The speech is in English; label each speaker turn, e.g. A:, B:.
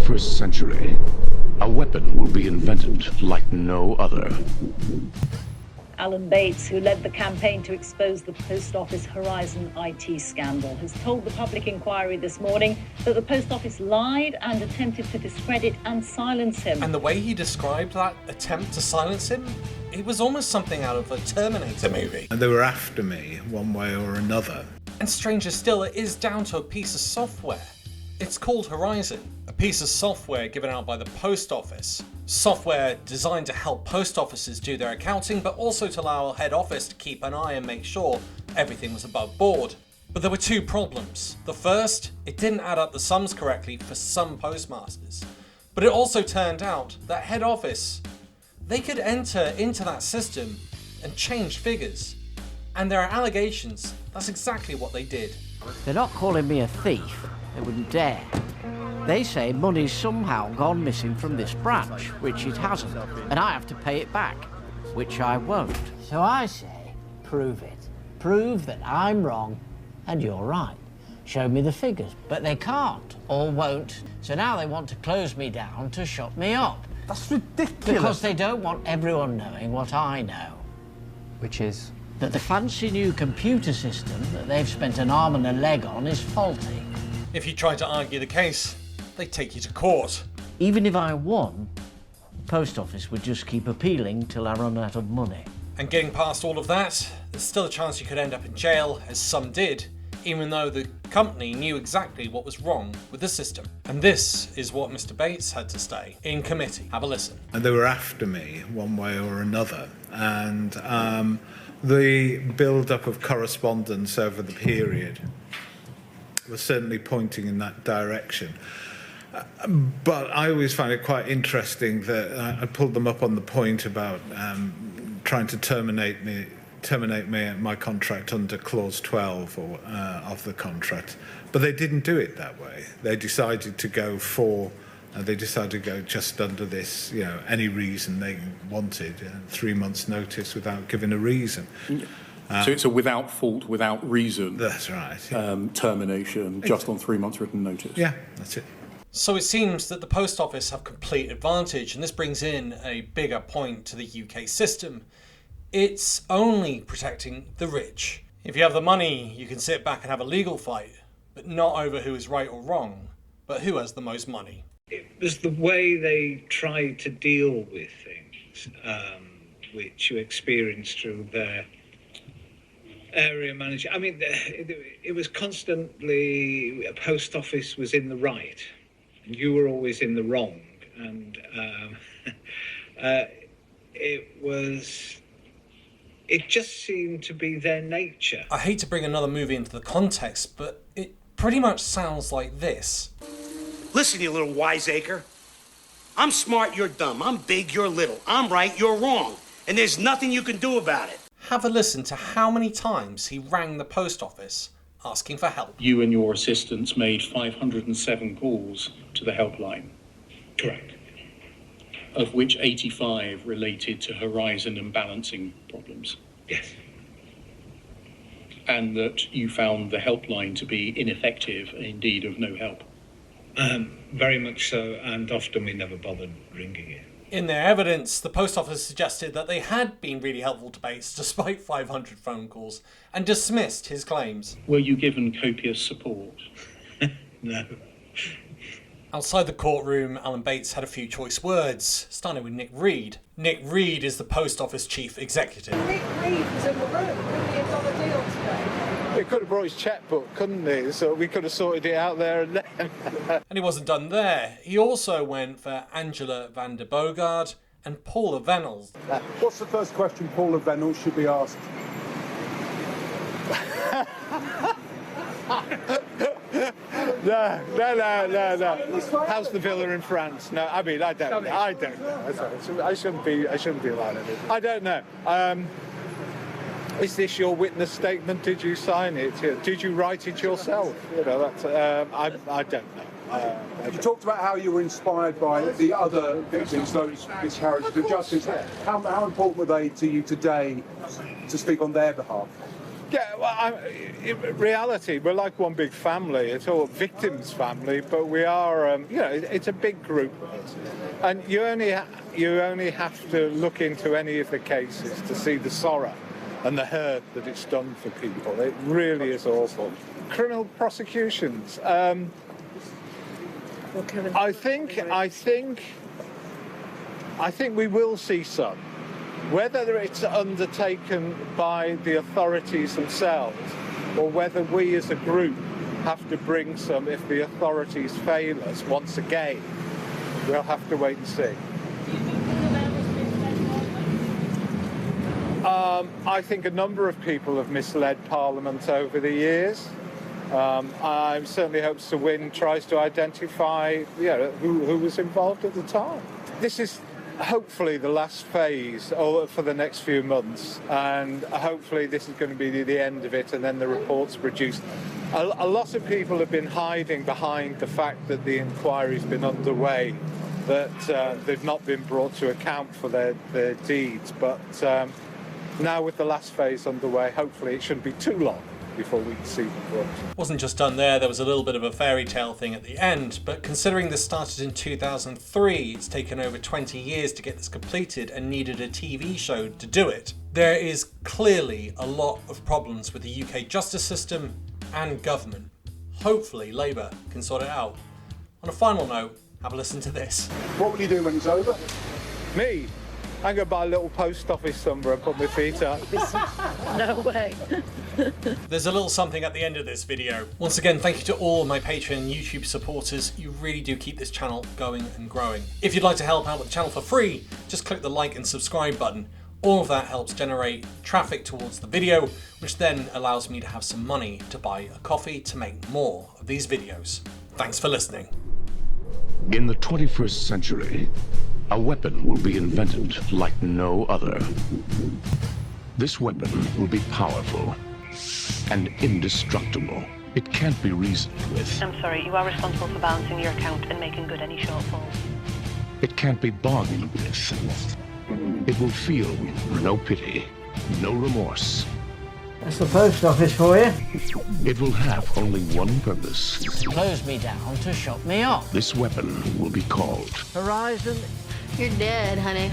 A: 21st century, a weapon will be invented like no other.
B: Alan Bates, who led the campaign to expose the Post Office Horizon IT scandal, has told the public inquiry this morning that the Post Office lied and attempted to discredit and silence him.
C: And the way he described that attempt to silence him, it was almost something out of a Terminator movie.
D: And they were after me one way or another.
C: And stranger still, it is down to a piece of software. It's called Horizon, a piece of software given out by the Post Office. Software designed to help post offices do their accounting, but also to allow head office to keep an eye and make sure everything was above board. But there were two problems. The first, it didn't add up the sums correctly for some postmasters. But it also turned out that head office, they could enter into that system and change figures. And there are allegations that's exactly what they did.
E: They're not calling me a thief. They wouldn't dare. They say money's somehow gone missing from this branch, which it hasn't, and I have to pay it back, which I won't. So I say, prove it. Prove that I'm wrong and you're right. Show me the figures. But they can't or won't, so now they want to close me down to shut me up.
F: That's ridiculous.
E: Because they don't want everyone knowing what I know.
F: Which is?
E: That the fancy new computer system that they've spent an arm and a leg on is faulty.
C: If you try to argue the case, they take you to court.
E: Even if I won, the Post Office would just keep appealing till I run out of money.
C: And getting past all of that, there's still a chance you could end up in jail, as some did, even though the company knew exactly what was wrong with the system. And this is what Mr. Bates had to say in committee. Have a listen.
D: And they were after me one way or another. And the build-up of correspondence over the period was certainly pointing in that direction. But I always find it quite interesting that I pulled them up on the point about trying to terminate my contract under clause 12 of the contract. But they didn't do it that way. They decided to go just under this, any reason they wanted, 3 months' notice without giving a reason.
G: So it's a without fault, without reason.
D: That's right.
G: Termination, just on 3 months written notice.
D: Yeah, that's it.
C: So it seems that the Post Office have complete advantage, and this brings in a bigger point to the UK system. It's only protecting the rich. If you have the money, you can sit back and have a legal fight, but not over who is right or wrong, but who has the most money.
H: It was the way they tried to deal with things, which you experience through their area manager. I mean, it was constantly, a Post Office was in the right, and you were always in the wrong. And it just seemed to be their nature.
C: I hate to bring another movie into the context, but it pretty much sounds like this.
I: Listen, you little wiseacre. I'm smart, you're dumb. I'm big, you're little. I'm right, you're wrong. And there's nothing you can do about it.
C: Have a listen to how many times he rang the Post Office asking for help.
G: You and your assistants made 507 calls to the helpline.
H: Correct.
G: Of which 85 related to horizon and balancing problems.
H: Yes.
G: And that you found the helpline to be ineffective and indeed of no help.
H: Very much so, and often we never bothered ringing it.
C: In their evidence, the Post Office suggested that they had been really helpful to Bates despite 500 phone calls and dismissed his claims.
G: Were you given copious support?
H: No.
C: Outside the courtroom, Alan Bates had a few choice words, starting with Nick Reed. Nick Reed is the Post Office chief executive.
J: Nick Reed was in the room. Couldn't he have done a deal today?
D: He could have brought his checkbook, couldn't he? So we could have sorted it out there and then.
C: And he wasn't done there. He also went for Angela van der Bogard and Paula Vennels.
K: What's the first question Paula Vennels should be asked? No. How's the villa in France? No, I mean, I don't know. I shouldn't be allowed to. I don't know. Is this your witness statement? Did you sign it? Did you write it yourself? That's. I don't know.
L: You talked about how you were inspired by the other victims, those miscarriages of justice. How important were they to you today to speak on their behalf?
D: Yeah, well, in reality, we're like one big family. It's all victims' family, but we are, it's a big group of us. And you only have to look into any of the cases to see the sorrow and the hurt that it's done for people. It really is awful. Criminal prosecutions. I think we will see some. Whether it's undertaken by the authorities themselves or whether we as a group have to bring some if the authorities fail us once again, we'll have to wait and see. I think a number of people have misled Parliament over the years. I certainly hope Sir Wynne tries to identify who was involved at the time. This is hopefully the last phase for the next few months, and hopefully this is going to be the end of it, and then the report's produced. A lot of people have been hiding behind the fact that the inquiry's been underway, that they've not been brought to account for their deeds, but now with the last phase underway, hopefully it shouldn't be too long before we can see them brought.
C: Wasn't just done there was a little bit of a fairy tale thing at the end, but considering this started in 2003, it's taken over 20 years to get this completed and needed a TV show to do it. There is clearly a lot of problems with the UK justice system and government. Hopefully Labour can sort it out. On a final note, have a listen to this.
L: What will you do when it's over?
D: Me? I'm going to buy a little post office somewhere and put my feet up.
B: No way.
C: There's a little something at the end of this video. Once again, thank you to all my Patreon and YouTube supporters. You really do keep this channel going and growing. If you'd like to help out with the channel for free, just click the like and subscribe button. All of that helps generate traffic towards the video, which then allows me to have some money to buy a coffee to make more of these videos. Thanks for listening.
A: In the 21st century, a weapon will be invented like no other. This weapon will be powerful and indestructible. It can't be reasoned with.
M: I'm sorry, you are responsible for balancing your account and making good any shortfalls.
A: It can't be bargained with. It will feel no pity, no remorse.
E: That's the post office for you.
A: It will have only one purpose.
E: Close me down to shut me up.
A: This weapon will be called
E: Horizon.
N: You're dead, honey.